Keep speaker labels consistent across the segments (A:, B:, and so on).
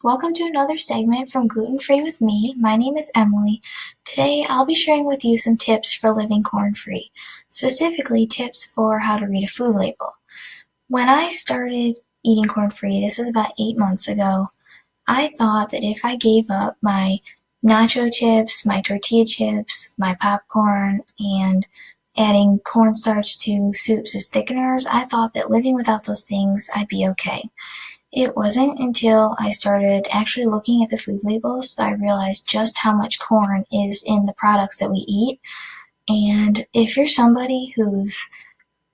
A: Welcome to another segment from Gluten Free with me. My name is Emily. Today I'll be sharing with you some tips for living corn-free, specifically tips for how to read a food label. When I started eating corn-free, this was about 8 months ago, I thought that if I gave up my nacho chips, my tortilla chips, my popcorn, and adding cornstarch to soups as thickeners, I thought that living without those things I'd be okay. It wasn't until I started actually looking at the food labels I realized just how much corn is in the products that we eat. And if you're somebody who's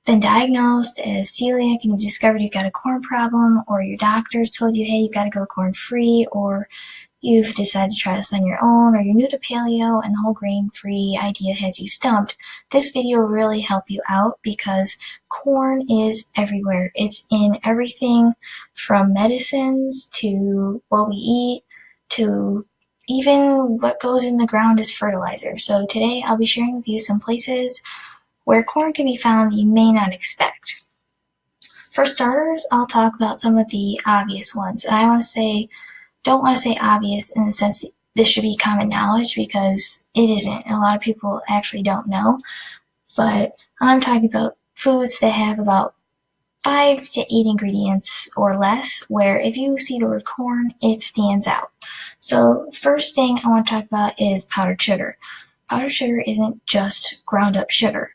A: been diagnosed as celiac and you've discovered you've got a corn problem, or your doctor's told you, hey, you gotta go corn free, or you've decided to try this on your own, or you're new to paleo and the whole grain-free idea has you stumped, this video will really help you out because corn is everywhere. It's in everything from medicines to what we eat to even what goes in the ground as fertilizer. So today I'll be sharing with you some places where corn can be found you may not expect. For starters, I'll talk about some of the obvious ones. And I don't want to say obvious in the sense that this should be common knowledge, because it isn't. A lot of people actually don't know. But I'm talking about foods that have about 5 to 8 ingredients or less, where if you see the word corn, it stands out. So first thing I want to talk about is powdered sugar. Powdered sugar isn't just ground up sugar.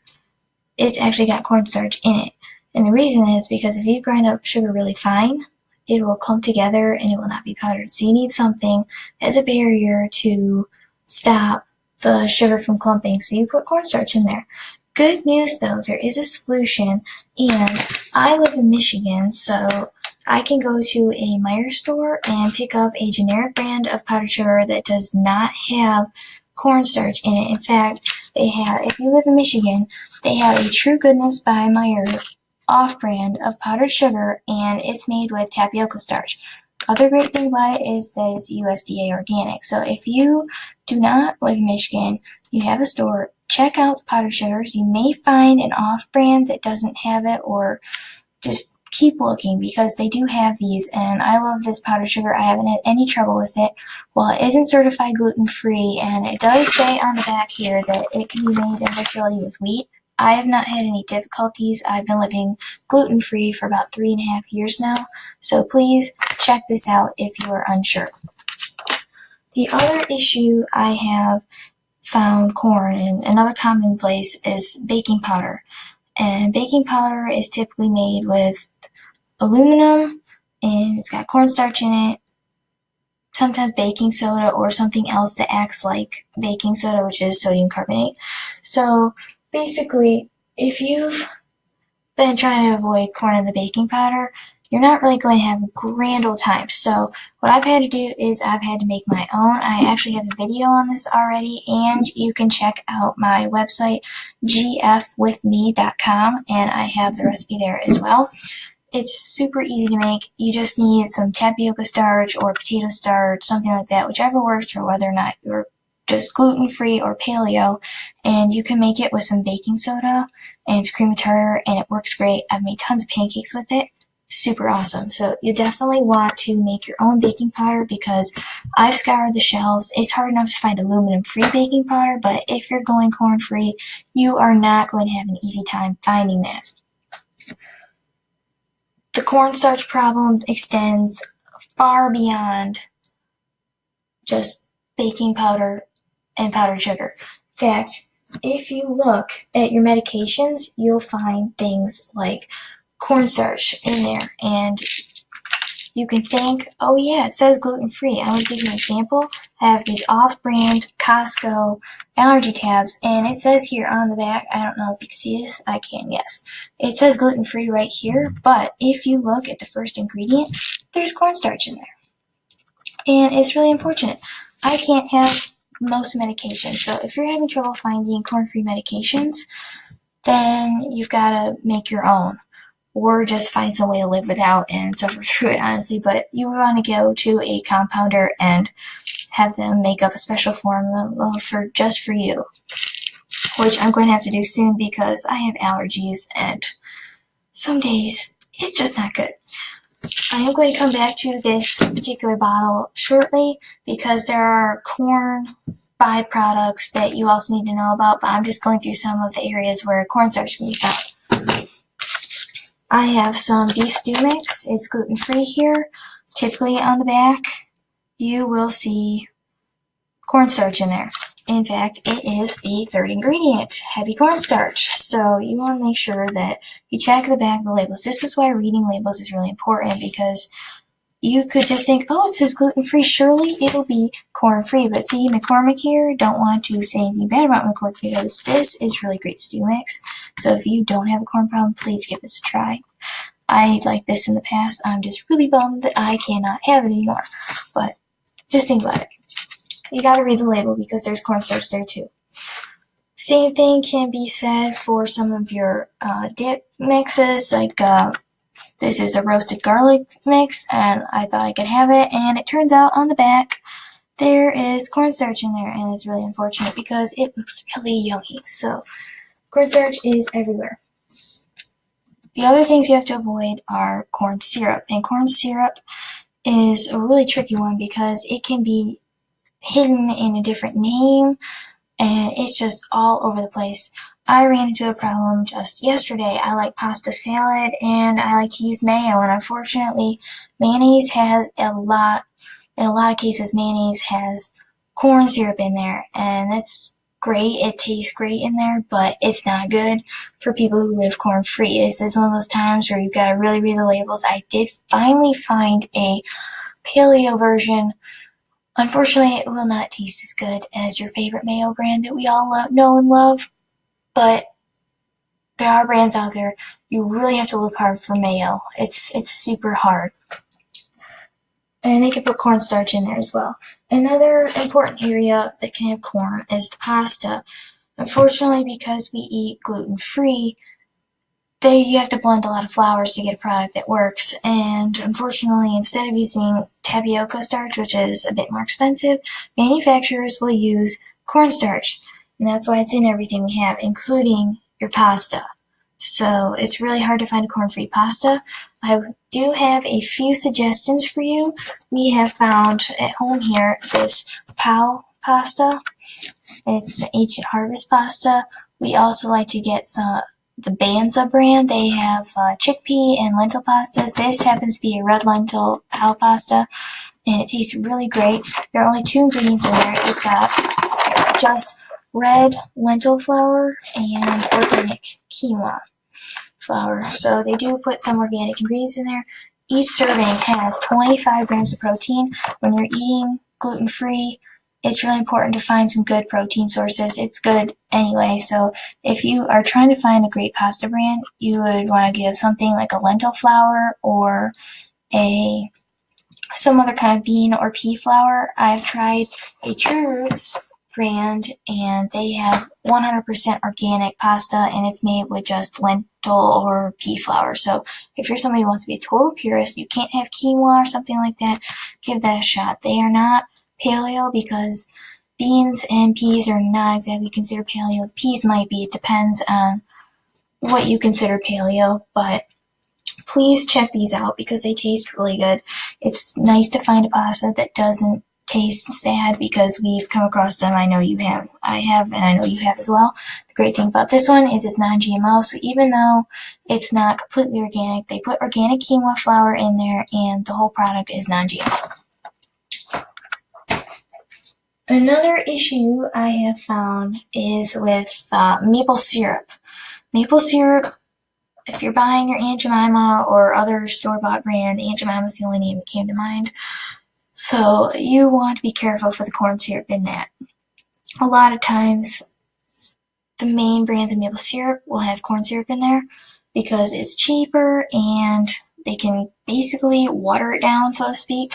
A: It's actually got cornstarch in it. And the reason is because if you grind up sugar really fine, it will clump together and it will not be powdered. So you need something as a barrier to stop the sugar from clumping. So you put cornstarch in there. Good news though, there is a solution, and I live in Michigan, so I can go to a Meijer store and pick up a generic brand of powdered sugar that does not have cornstarch in it. In fact, if you live in Michigan, they have a True Goodness by Meijer off-brand of powdered sugar, and it's made with tapioca starch. Other great thing about it is that it's USDA organic. So if you do not live in Michigan, you have a store, check out the powdered sugars. You may find an off-brand that doesn't have it, or just keep looking because they do have these, and I love this powdered sugar. I haven't had any trouble with it. Well, it isn't certified gluten-free, and it does say on the back here that it can be made in facility with wheat. I have not had any difficulties. I've been living gluten-free for about 3.5 years now, so please check this out if you are unsure. The other issue I have found corn in, another common place, is baking powder. And baking powder is typically made with aluminum, and it's got cornstarch in it, sometimes baking soda or something else that acts like baking soda, which is sodium carbonate. So basically, if you've been trying to avoid corn in the baking powder, you're not really going to have a grand old time. So what I've had to do is I've had to make my own. I actually have a video on this already, and you can check out my website, gfwithme.com, and I have the recipe there as well. It's super easy to make. You just need some tapioca starch or potato starch, something like that, whichever works for whether or not you're just gluten-free or paleo, and you can make it with some baking soda and it's cream of tartar, and it works great. I've made tons of pancakes with it. Super awesome. So you definitely want to make your own baking powder, because I've scoured the shelves. It's hard enough to find aluminum-free baking powder, but if you're going corn-free, you are not going to have an easy time finding that. The cornstarch problem extends far beyond just baking powder and powdered sugar. In fact, if you look at your medications, you'll find things like cornstarch in there, and you can think, oh yeah, it says gluten-free. I'm going to give you an example. I have these off-brand Costco allergy tabs, and it says here on the back, I don't know if you can see this, I can, yes. It says gluten-free right here, but if you look at the first ingredient, there's cornstarch in there. And it's really unfortunate. I can't have most medications, so if you're having trouble finding corn-free medications, then you've got to make your own, or just find some way to live without and suffer through it, honestly. But you want to go to a compounder and have them make up a special formula just for you, which I'm going to have to do soon because I have allergies, and some days it's just not good. I am going to come back to this particular bottle shortly because there are corn byproducts that you also need to know about, but I'm just going through some of the areas where cornstarch can be found. I have some beef stew mix. It's gluten-free here. Typically on the back, you will see cornstarch in there. In fact, it is the third ingredient, heavy cornstarch. So you want to make sure that you check the back of the labels. This is why reading labels is really important, because you could just think, oh, it says gluten-free, surely it'll be corn-free. But see, McCormick here don't want to say anything bad about McCormick because this is really great stew mix. So if you don't have a corn problem, please give this a try. I liked this in the past. I'm just really bummed that I cannot have it anymore. But just think about it. You gotta read the label because there's cornstarch there too. Same thing can be said for some of your dip mixes, like this is a roasted garlic mix, and I thought I could have it, and it turns out on the back there is cornstarch in there, and it's really unfortunate because it looks really yummy. So cornstarch is everywhere. The other things you have to avoid are corn syrup, and corn syrup is a really tricky one because it can be hidden in a different name, and it's just all over the place. I ran into a problem just yesterday. I like pasta salad, and I like to use mayo, and unfortunately, mayonnaise has in a lot of cases, mayonnaise has corn syrup in there, and that's great. It tastes great in there, but it's not good for people who live corn-free. This is one of those times where you've got to really read the labels. I did finally find a paleo version. Unfortunately, it will not taste as good as your favorite mayo brand that we all know and love, but there are brands out there. You really have to look hard for mayo. It's super hard. And they can put cornstarch in there as well. Another important area that can have corn is the pasta. Unfortunately, because we eat gluten-free, you have to blend a lot of flours to get a product that works, and unfortunately, instead of using tapioca starch, which is a bit more expensive, manufacturers will use cornstarch, and that's why it's in everything we have, including your pasta. So it's really hard to find a corn-free pasta. I do have a few suggestions for you. We have found at home here this Paleo pasta. It's Ancient Harvest pasta. We also like to get the Banza brand. They have chickpea and lentil pastas. This happens to be a red lentil Paleo pasta, and it tastes really great. There are only 2 ingredients in there. You've got just red lentil flour and organic quinoa flour. So they do put some organic ingredients in there. Each serving has 25 grams of protein. When you're eating gluten-free, it's really important to find some good protein sources. It's good anyway, so if you are trying to find a great pasta brand, you would want to give something like a lentil flour or some other kind of bean or pea flour. I've tried a True Roots brand, and they have 100% organic pasta, and it's made with just lentil or pea flour. So if you're somebody who wants to be a total purist, you can't have quinoa or something like that, give that a shot. They are not paleo because beans and peas are not exactly considered paleo. The peas might be. It depends on what you consider paleo, but please check these out because they taste really good. It's nice to find a pasta that doesn't taste sad because we've come across them. I know you have. I have, and I know you have as well. The great thing about this one is it's non-GMO, so even though it's not completely organic, they put organic quinoa flour in there, and the whole product is non-GMO. Another issue I have found is with maple syrup. Maple syrup, if you're buying your Aunt Jemima or other store-bought brand, Aunt Jemima is the only name that came to mind. So you want to be careful for the corn syrup in that. A lot of times, the main brands of maple syrup will have corn syrup in there because it's cheaper and they can basically water it down, so to speak.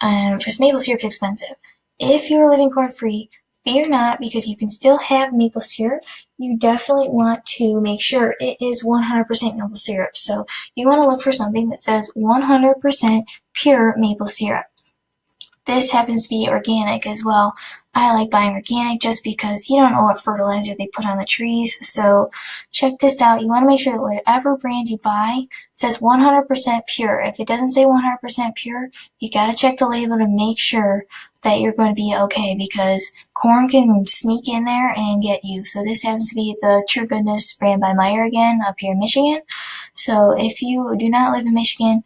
A: Because maple syrup is expensive. If you are living corn-free, fear not, because you can still have maple syrup. You definitely want to make sure it is 100% maple syrup. So you want to look for something that says 100% pure maple syrup. this happens to be organic as well. I like buying organic just because you don't know what fertilizer they put on the trees. So check this out. You want to make sure that whatever brand you buy says 100% pure. If it doesn't say 100% pure, you got to check the label to make sure that you're going to be okay, because corn can sneak in there and get you. So this happens to be the True Goodness brand by Meyer again up here in Michigan. So if you do not live in Michigan,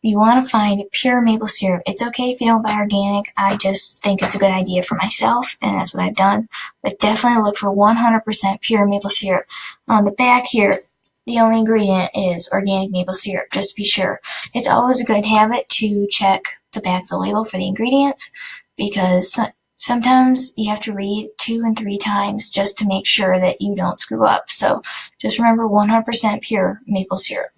A: you want to find pure maple syrup. It's okay if you don't buy organic. I just think it's a good idea for myself, and that's what I've done. But definitely look for 100% pure maple syrup. On the back here, the only ingredient is organic maple syrup, just to be sure. It's always a good habit to check the back of the label for the ingredients, because sometimes you have to read 2 and 3 times just to make sure that you don't screw up. So just remember 100% pure maple syrup.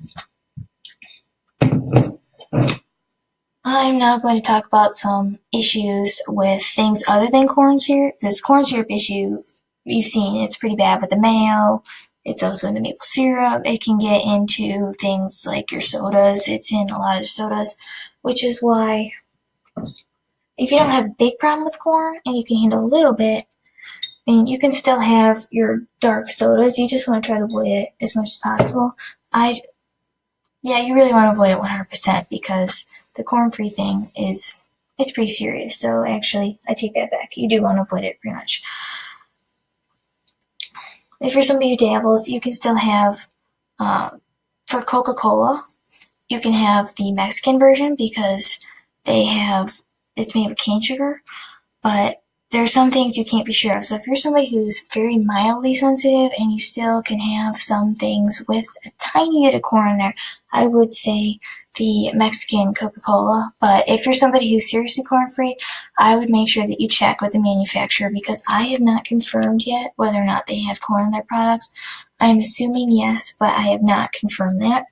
A: I'm now going to talk about some issues with things other than corn syrup. This corn syrup issue, you've seen, it's pretty bad with the mayo. It's also in the maple syrup. It can get into things like your sodas. It's in a lot of sodas, which is why if you don't have a big problem with corn and you can handle a little bit, I mean, you can still have your dark sodas. You just want to try to avoid it as much as possible. Yeah, you really want to avoid it 100% because the corn-free thing it's pretty serious. So actually, I take that back. You do want to avoid it pretty much. If you're somebody who dabbles, you can still have, for Coca-Cola, you can have the Mexican version because it's made with cane sugar, but there are some things you can't be sure of. So if you're somebody who's very mildly sensitive and you still can have some things with a tiny bit of corn in there, I would say the Mexican Coca-Cola. But if you're somebody who's seriously corn-free, I would make sure that you check with the manufacturer, because I have not confirmed yet whether or not they have corn in their products. I'm assuming yes, but I have not confirmed that.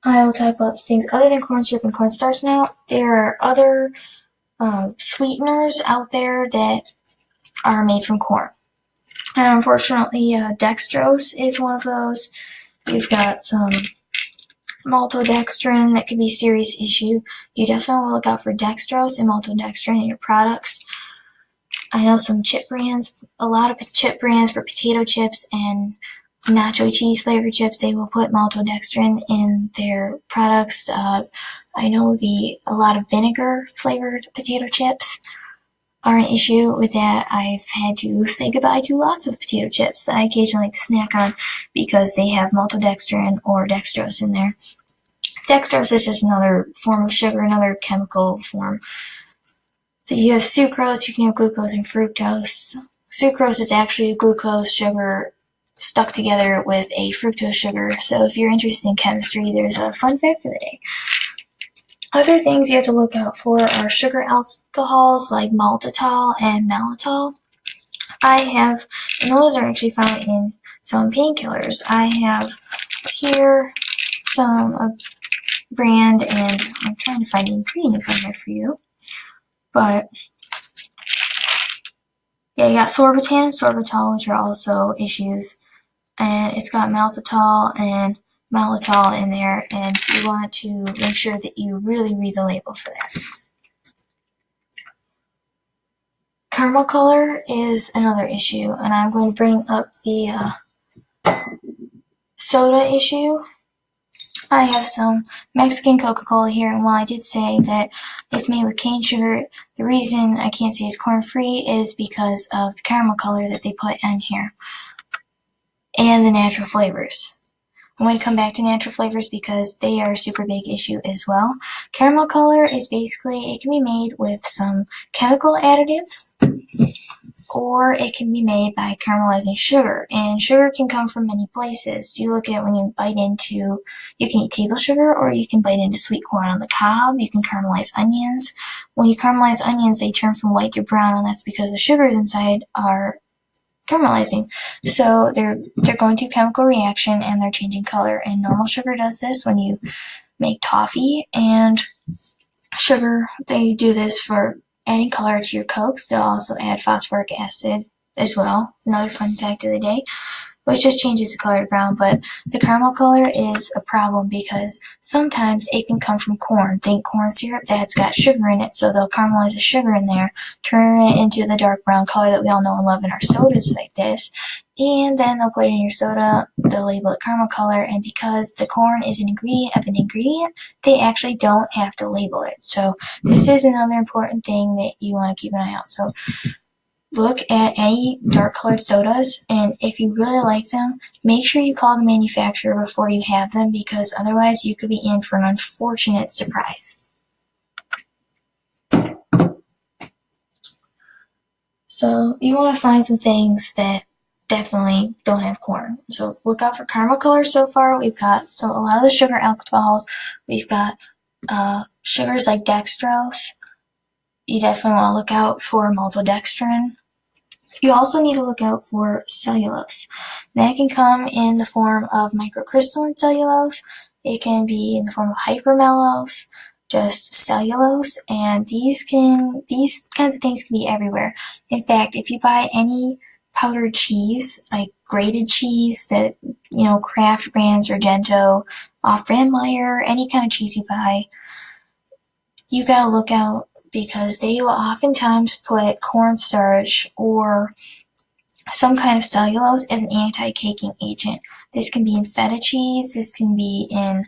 A: I will talk about some things other than corn syrup and cornstarch now. There are other sweeteners out there that are made from corn. And unfortunately, dextrose is one of those. You've got some maltodextrin that could be a serious issue. You definitely want to look out for dextrose and maltodextrin in your products. I know some chip brands, a lot of chip brands for potato chips and nacho cheese flavored chips, they will put maltodextrin in their products. I know a lot of vinegar flavored potato chips are an issue with that. I've had to say goodbye to lots of potato chips that I occasionally like to snack on because they have maltodextrin or dextrose in there. Dextrose is just another form of sugar, another chemical form. So you have sucrose, you can have glucose and fructose. Sucrose is actually a glucose sugar stuck together with a fructose sugar. So if you're interested in chemistry, there's a fun fact of the day. Other things you have to look out for are sugar alcohols like maltitol and mannitol. And those are actually found in some painkillers. I have here some brand, and I'm trying to find the ingredients on there for you. But yeah, you got sorbitan and sorbitol, which are also issues. And it's got maltitol and mannitol in there, and you want to make sure that you really read the label for that. Caramel color is another issue, and I'm going to bring up the soda issue. I have some Mexican Coca-Cola here, and while I did say that it's made with cane sugar, the reason I can't say it's corn-free is because of the caramel color that they put in here and the natural flavors. I'm going to come back to natural flavors because they are a super big issue as well. Caramel color is basically, it can be made with some chemical additives, or it can be made by caramelizing sugar. And sugar can come from many places. You look at when you bite into, you can eat table sugar, or you can bite into sweet corn on the cob. You can caramelize onions. When you caramelize onions, they turn from white to brown, and that's because the sugars inside are caramelizing. So they're going through chemical reaction and they're changing color. And normal sugar does this when you make toffee, and sugar, they do this for adding color to your Cokes. They'll also add phosphoric acid as well. Another fun fact of the day. which just changes the color to brown, but the caramel color is a problem because sometimes it can come from corn. Think corn syrup that's got sugar in it, so they'll caramelize the sugar in there, turn it into the dark brown color that we all know and love in our sodas like this, and then they'll put it in your soda, they'll label it caramel color, and because the corn is an ingredient of an ingredient, they actually don't have to label it. So this is another important thing that you want to keep an eye out. So look at any dark colored sodas, and if you really like them, make sure you call the manufacturer before you have them, because otherwise you could be in for an unfortunate surprise. So you want to find some things that definitely don't have corn. So look out for caramel color. So far we've got a lot of the sugar alcohols. We've got sugars like dextrose. You definitely want to look out for maltodextrin. You also need to look out for cellulose. That can come in the form of microcrystalline cellulose. It can be in the form of hypermellose, just cellulose, and these kinds of things can be everywhere. In fact, if you buy any powdered cheese, like grated cheese that, Kraft brands, Argento, off-brand Meyer, any kind of cheese you buy, you gotta look out, because they will oftentimes put cornstarch or some kind of cellulose as an anti-caking agent. This can be in feta cheese, this can be in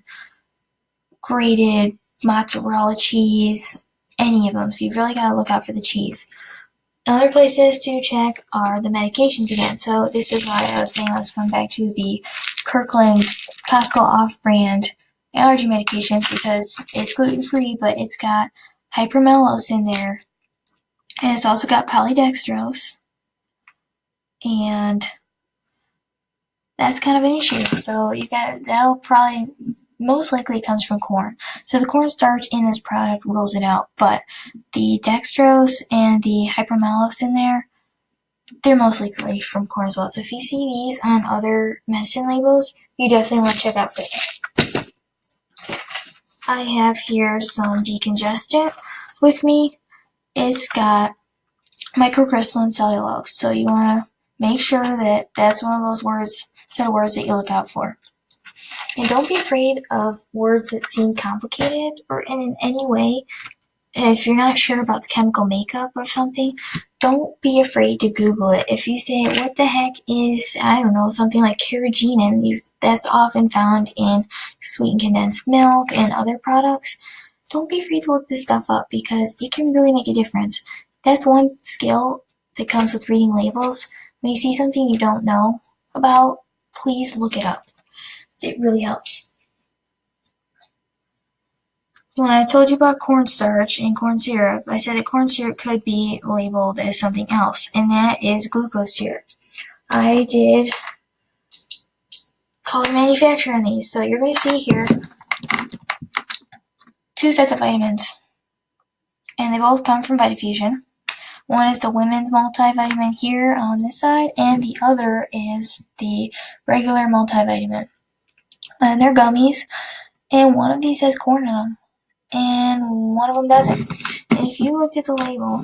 A: grated mozzarella cheese, any of them. So you've really got to look out for the cheese. Other places to check are the medications again. So this is why I was saying let's come back to the Kirkland Costco off-brand allergy medications, because it's gluten-free, but it's got hypermellose in there, and it's also got polydextrose, and that's kind of an issue. So that'll probably most likely comes from corn. So the cornstarch in this product rules it out, but the dextrose and the hypermellose in there, they're most likely from corn as well. So if you see these on other medicine labels, you definitely want to check out for that. I have here some decongestant with me. It's got microcrystalline cellulose, so you want to make sure that that's one of those set of words that you look out for. And don't be afraid of words that seem complicated or in any way. If you're not sure about the chemical makeup of something, don't be afraid to Google it. If you say, what the heck is, I don't know, something like carrageenan, that's often found in sweetened condensed milk and other products, don't be afraid to look this stuff up, because it can really make a difference. That's one skill that comes with reading labels. When you see something you don't know about, please look it up. It really helps. When I told you about cornstarch and corn syrup, I said that corn syrup could be labeled as something else, and that is glucose syrup. I did call the manufacturer on these, so you're going to see here 2 sets of vitamins, and they both come from Vitafusion. One is the women's multivitamin here on this side, and the other is the regular multivitamin. And they're gummies, and one of these has corn in them, and one of them doesn't. And if you looked at the label,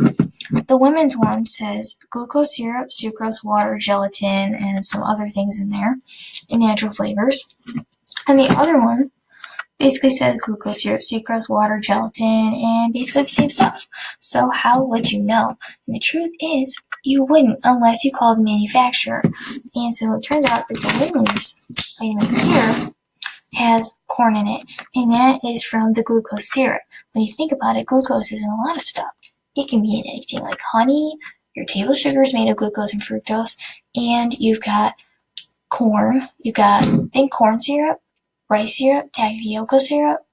A: the women's one says glucose syrup, sucrose, water, gelatin, and some other things in there, and natural flavors. And the other one basically says glucose syrup, sucrose, water, gelatin, and basically the same stuff. So how would you know? And the truth is, you wouldn't unless you call the manufacturer. And so it turns out that the women's vitamin here has corn in it, and that is from the glucose syrup. When you think about it, glucose is in a lot of stuff. It can be in anything like honey, your table sugar is made of glucose and fructose, and you've got corn, think corn syrup, rice syrup, tapioca syrup,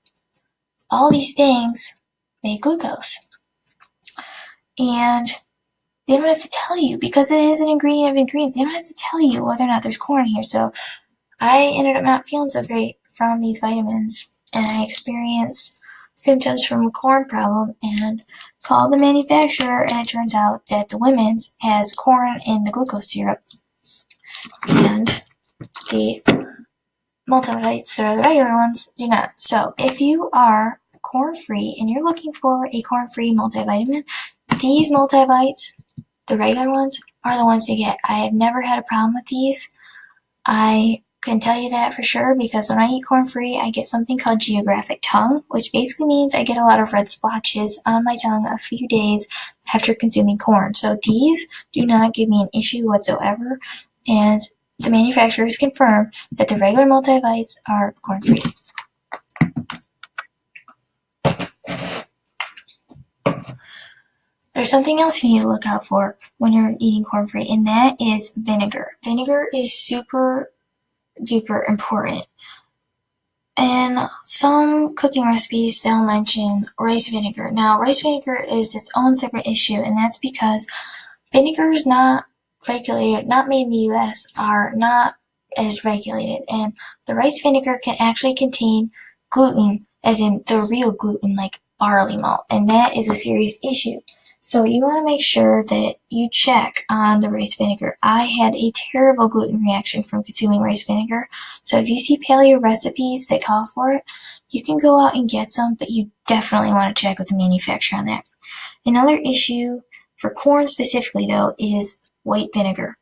A: all these things make glucose. And they don't have to tell you, because it is an ingredient of ingredient, they don't have to tell you whether or not there's corn here. So I ended up not feeling so great from these vitamins, and I experienced symptoms from a corn problem and called the manufacturer, and it turns out that the women's has corn in the glucose syrup, and the multivites, or the regular ones, do not. So if you are corn-free and you're looking for a corn-free multivitamin, these multivites, the regular ones, are the ones to get. I have never had a problem with these. I can tell you that for sure because when I eat corn-free, I get something called geographic tongue, which basically means I get a lot of red splotches on my tongue a few days after consuming corn. So these do not give me an issue whatsoever, and the manufacturers confirm that the regular multivites are corn-free. There's something else you need to look out for when you're eating corn-free, and that is vinegar. Vinegar is super duper important. In some cooking recipes, they'll mention rice vinegar. Now, rice vinegar is its own separate issue, and that's because vinegars not regulated, not made in the US, are not as regulated. And the rice vinegar can actually contain gluten, as in the real gluten, like barley malt, and that is a serious issue. So you want to make sure that you check on the rice vinegar. I had a terrible gluten reaction from consuming rice vinegar. So if you see paleo recipes that call for it, you can go out and get some, but you definitely want to check with the manufacturer on that. Another issue for corn specifically, though, is white vinegar.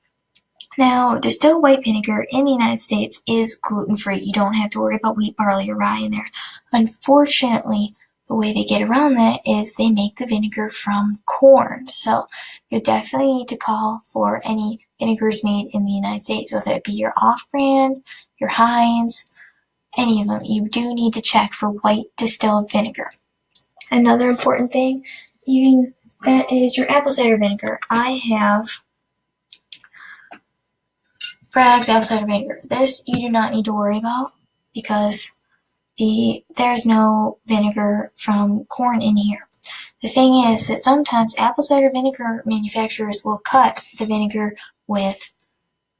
A: Now, distilled white vinegar in the United States is gluten-free. You don't have to worry about wheat, barley, or rye in there. Unfortunately, the way they get around that is they make the vinegar from corn. So you definitely need to call for any vinegars made in the United States, whether it be your off-brand, your Heinz, any of them. You do need to check for white distilled vinegar. Another important thing, that is your apple cider vinegar. I have Bragg's apple cider vinegar. This you do not need to worry about because there's no vinegar from corn in here. The thing is that sometimes apple cider vinegar manufacturers will cut the vinegar with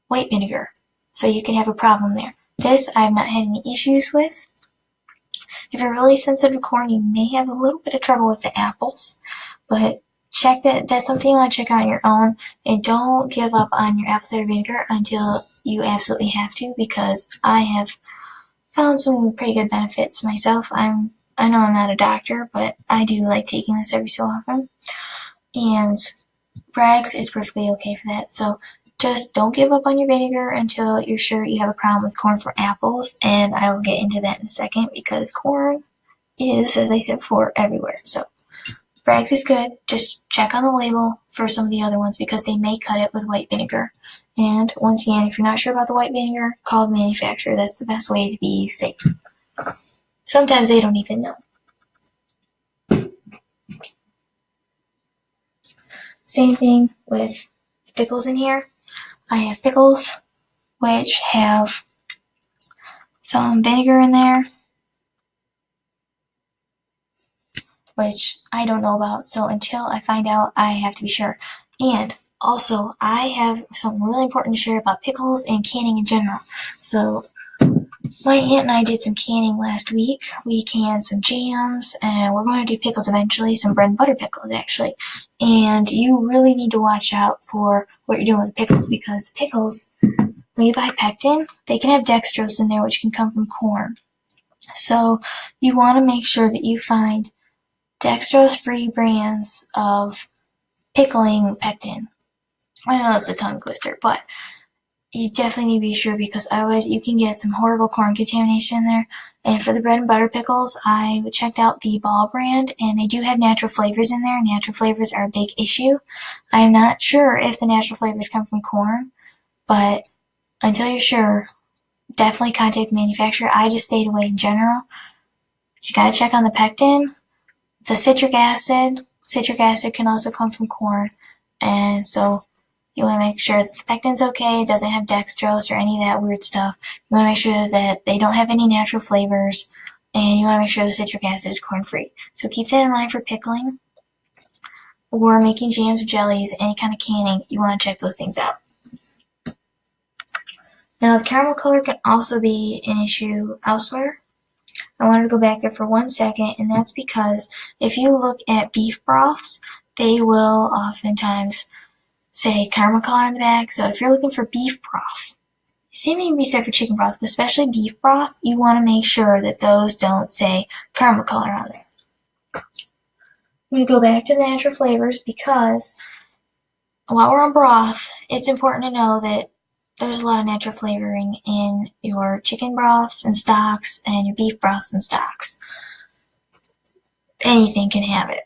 A: white vinegar, so you can have a problem there. This I've not had any issues with. If you're really sensitive to corn, you may have a little bit of trouble with the apples, but check that. That's something you want to check out on your own, and don't give up on your apple cider vinegar until you absolutely have to, because I have found some pretty good benefits myself. I know I'm not a doctor, but I do like taking this every so often, and Bragg's is perfectly okay for that. So just don't give up on your vinegar until you're sure you have a problem with corn for apples, and I will get into that in a second because corn is, as I said before, everywhere. So Bragg's is good. Just check on the label for some of the other ones because they may cut it with white vinegar. And once again, if you're not sure about the white vinegar, call the manufacturer. That's the best way to be safe. Sometimes they don't even know. Same thing with pickles in here. I have pickles which have some vinegar in there, which I don't know about, so until I find out, I have to be sure. And also, I have something really important to share about pickles and canning in general. So, my aunt and I did some canning last week. We canned some jams, and we're going to do pickles eventually, some bread and butter pickles, actually. And you really need to watch out for what you're doing with pickles, because pickles, when you buy pectin, they can have dextrose in there, which can come from corn. So, you want to make sure that you find dextrose-free brands of pickling pectin. I know that's a tongue twister, but you definitely need to be sure because otherwise you can get some horrible corn contamination in there. And for the bread and butter pickles, I checked out the Ball brand, and they do have natural flavors in there. Natural flavors are a big issue. I am not sure if the natural flavors come from corn, but until you're sure, definitely contact the manufacturer. I just stayed away in general. But you gotta check on the pectin. The citric acid can also come from corn, and so you want to make sure that the pectin's okay, doesn't have dextrose or any of that weird stuff. You want to make sure that they don't have any natural flavors, and you want to make sure the citric acid is corn-free. So keep that in mind for pickling or making jams or jellies, any kind of canning. You want to check those things out. Now, the caramel color can also be an issue elsewhere. I wanted to go back there for 1 second, and that's because if you look at beef broths, they will oftentimes say caramel color on the back. So if you're looking for beef broth, same thing can be said for chicken broth, but especially beef broth, you want to make sure that those don't say caramel color on there. I'm going to go back to the natural flavors because while we're on broth, it's important to know that there's a lot of natural flavoring in your chicken broths and stocks and your beef broths and stocks. Anything can have it.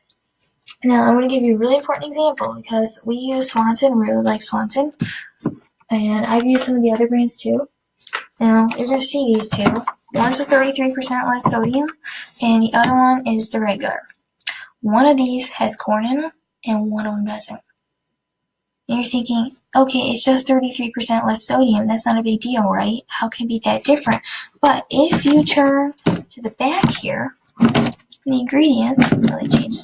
A: Now, I'm going to give you a really important example because we use Swanson, we really like Swanson, and I've used some of the other brands too. Now, you're going to see these two. One's a 33% less sodium, and the other one is the regular. One of these has corn in them, and one of them doesn't. And you're thinking, okay, it's just 33% less sodium. That's not a big deal, right? How can it be that different? But if you turn to the back here, the ingredients, let me change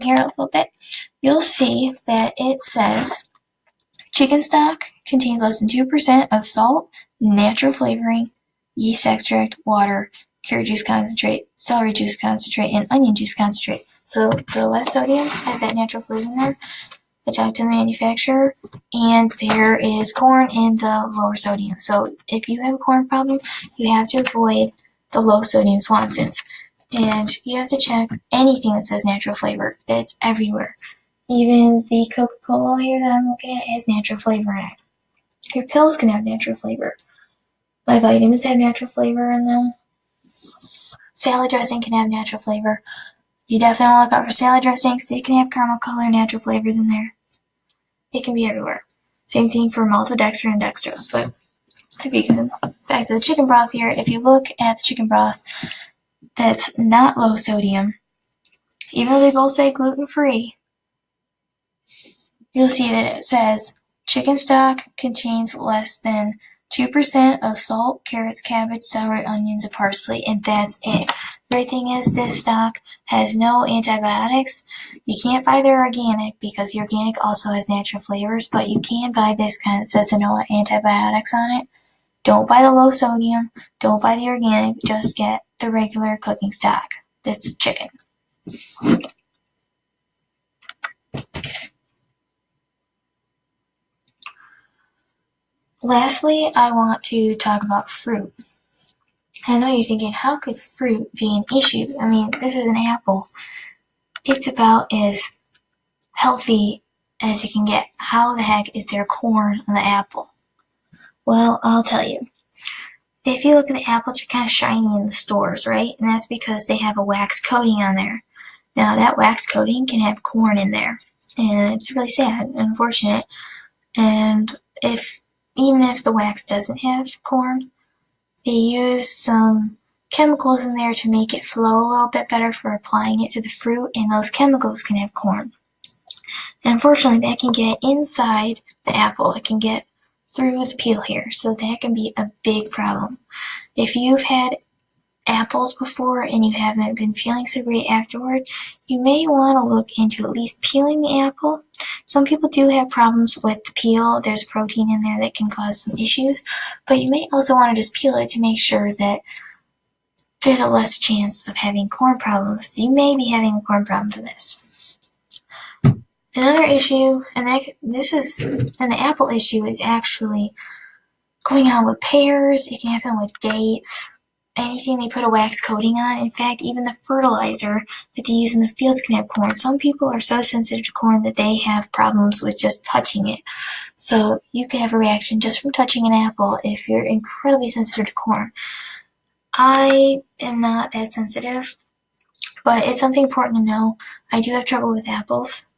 A: here a little bit, you'll see that it says chicken stock contains less than 2% of salt, natural flavoring, yeast extract, water, carrot juice concentrate, celery juice concentrate, and onion juice concentrate. So the less sodium has that natural flavoring there. I talked to the manufacturer, and there is corn in the lower sodium. So if you have a corn problem, you have to avoid the low sodium Swansons. And you have to check anything that says natural flavor. It's everywhere. Even the Coca-Cola here that I'm looking at has natural flavor in it. Your pills can have natural flavor. My vitamins have natural flavor in them. Salad dressing can have natural flavor. You definitely want to look out for salad dressings. They can have caramel color, natural flavors in there. It can be everywhere. Same thing for maltodextrin and dextrose. But if you go back to the chicken broth here, if you look at the chicken broth that's not low sodium, even though they both say gluten-free, you'll see that it says chicken stock contains less than 2% of salt, carrots, cabbage, celery, onions, and parsley, and that's it. The great thing is this stock has no antibiotics. You can't buy the organic because the organic also has natural flavors, but you can buy this kind that says no antibiotics on it. Don't buy the low sodium. Don't buy the organic. Just get the regular cooking stock. That's chicken. Lastly, I want to talk about fruit. I know you're thinking, how could fruit be an issue? I mean, this is an apple. It's about as healthy as it can get. How the heck is there corn on the apple? Well, I'll tell you. If you look at the apples, they're kind of shiny in the stores, right? And that's because they have a wax coating on there. Now, that wax coating can have corn in there. And it's really sad and unfortunate. And even if the wax doesn't have corn, they use some chemicals in there to make it flow a little bit better for applying it to the fruit, and those chemicals can have corn. And unfortunately, that can get inside the apple. It can get through the peel here, so that can be a big problem. If you've had apples before and you haven't been feeling so great afterward, you may want to look into at least peeling the apple. Some people do have problems with the peel. There's protein in there that can cause some issues, but you may also want to just peel it to make sure that there's a less chance of having corn problems. So you may be having a corn problem for this. Another issue, and the apple issue is actually going on with pears. It can happen with dates. Anything they put a wax coating on. In fact, even the fertilizer that they use in the fields can have corn. Some people are so sensitive to corn that they have problems with just touching it. So you could have a reaction just from touching an apple if you're incredibly sensitive to corn. I am not that sensitive, but it's something important to know. I do have trouble with apples.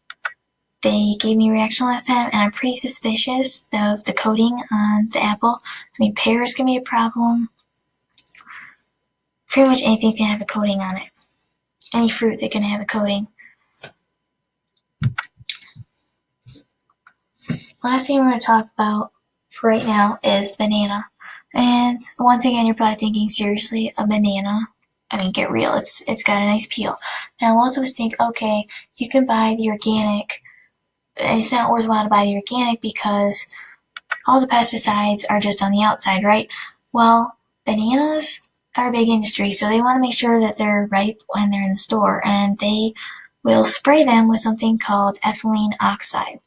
A: They gave me a reaction last time, and I'm pretty suspicious of the coating on the apple. I mean, pears can be a problem. Pretty much anything can have a coating on it. Any fruit that can have a coating. Last thing I'm going to talk about for right now is banana. And once again, you're probably thinking, seriously, a banana? I mean, get real. It's got a nice peel. Now, most of us think, okay, you can buy the organic. It's not worthwhile to buy the organic because all the pesticides are just on the outside, right? Well, bananas are a big industry, so they want to make sure that they're ripe when they're in the store, and they will spray them with something called ethylene oxide.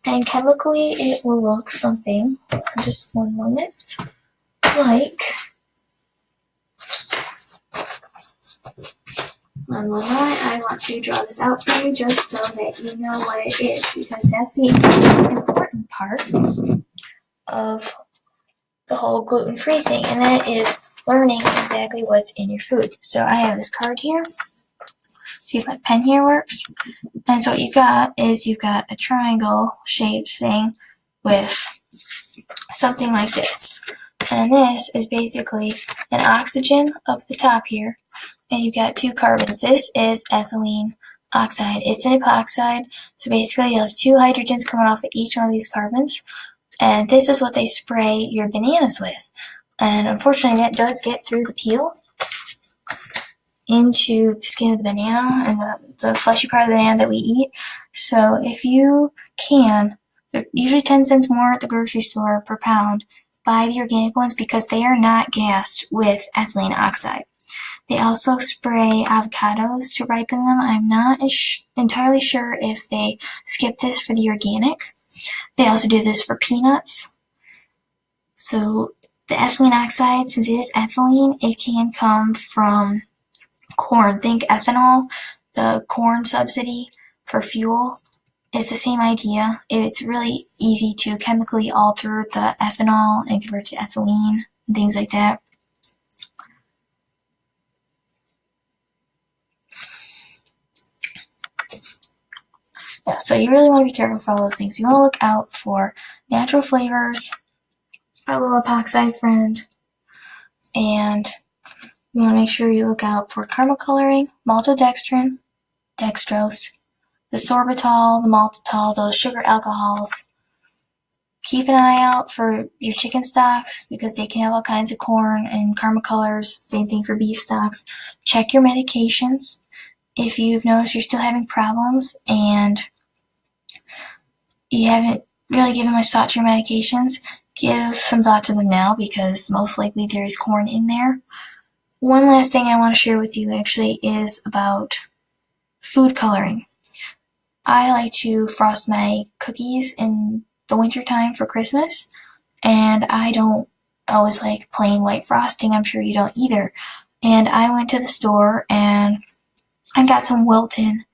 A: And chemically, it will look something, just one moment, like, one moment, I want to draw this out for you just so that you know what it is, because that's the important part. of the whole gluten-free thing, and that is learning exactly what's in your food. So I have this card here. See if my pen here works. And so what you got is you've got a triangle shaped thing with something like this. And this is basically an oxygen up the top here. And you've got 2 carbons. This is ethylene oxide. It's an epoxide. So basically you'll have 2 hydrogens coming off of each one of these carbons. And this is what they spray your bananas with. And unfortunately that does get through the peel into the skin of the banana and the fleshy part of the banana that we eat. So if you can, they're usually 10 cents more at the grocery store per pound, buy the organic ones because they are not gassed with ethylene oxide. They also spray avocados to ripen them. I'm not entirely sure if they skip this for the organic. They also do this for peanuts. So the ethylene oxide, since it is ethylene, it can come from corn. Think ethanol, the corn subsidy for fuel. It's the same idea. It's really easy to chemically alter the ethanol and convert to ethylene and things like that. Yeah, so you really want to be careful for all those things. You want to look out for natural flavors, our little epoxide friend, and you want to make sure you look out for caramel coloring, maltodextrin, dextrose, the sorbitol, the maltitol, those sugar alcohols. Keep an eye out for your chicken stocks because they can have all kinds of corn and caramel colors. Same thing for beef stocks. Check your medications. If you've noticed you're still having problems and you haven't really given much thought to your medications, give some thought to them now because most likely there is corn in there. One last thing I want to share with you actually is about food coloring. I like to frost my cookies in the winter time for Christmas, and I don't always like plain white frosting. I'm sure you don't either. And I went to the store and I got some Wilton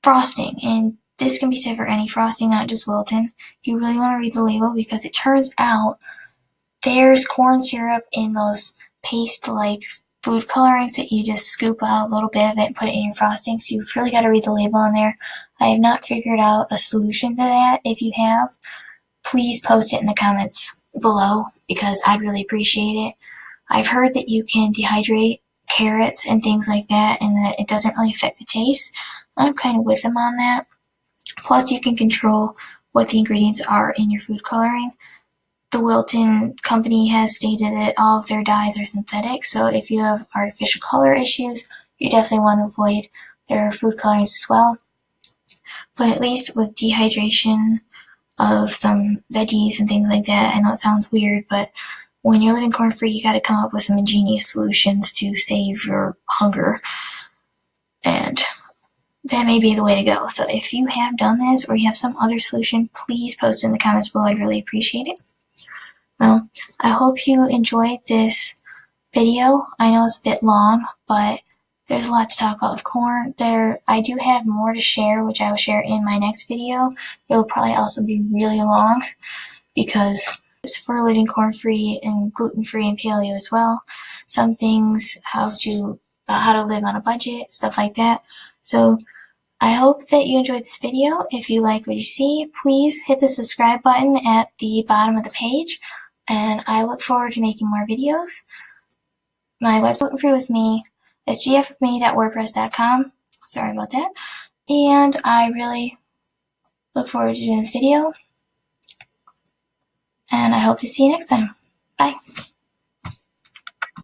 A: frosting, and this can be said for any frosting, not just Wilton. You really want to read the label because it turns out there's corn syrup in those paste-like food colorings that you just scoop out a little bit of it and put it in your frosting. So you've really got to read the label on there. I have not figured out a solution to that. If you have, please post it in the comments below because I'd really appreciate it. I've heard that you can dehydrate carrots and things like that and that it doesn't really affect the taste. I'm kind of with them on that. Plus you can control what the ingredients are in your food coloring. The Wilton company has stated that all of their dyes are synthetic, so if you have artificial color issues, you definitely want to avoid their food colorings as well. But at least with dehydration of some veggies and things like that, I know it sounds weird, but when you're living corn-free, you got to come up with some ingenious solutions to save your hunger. And that may be the way to go. So if you have done this or you have some other solution, please post it in the comments below. I'd really appreciate it. Well, I hope you enjoyed this video. I know it's a bit long, but there's a lot to talk about with corn. I do have more to share, which I will share in my next video. It will probably also be really long because it's for living corn-free and gluten-free and paleo as well. Some things, how to live on a budget, stuff like that. So I hope that you enjoyed this video. If you like what you see, please hit the subscribe button at the bottom of the page. And I look forward to making more videos. My website, Gluten Free with Me, is gfwithme.wordpress.com. Sorry about that. And I really look forward to doing this video. And I hope to see you next time. Bye.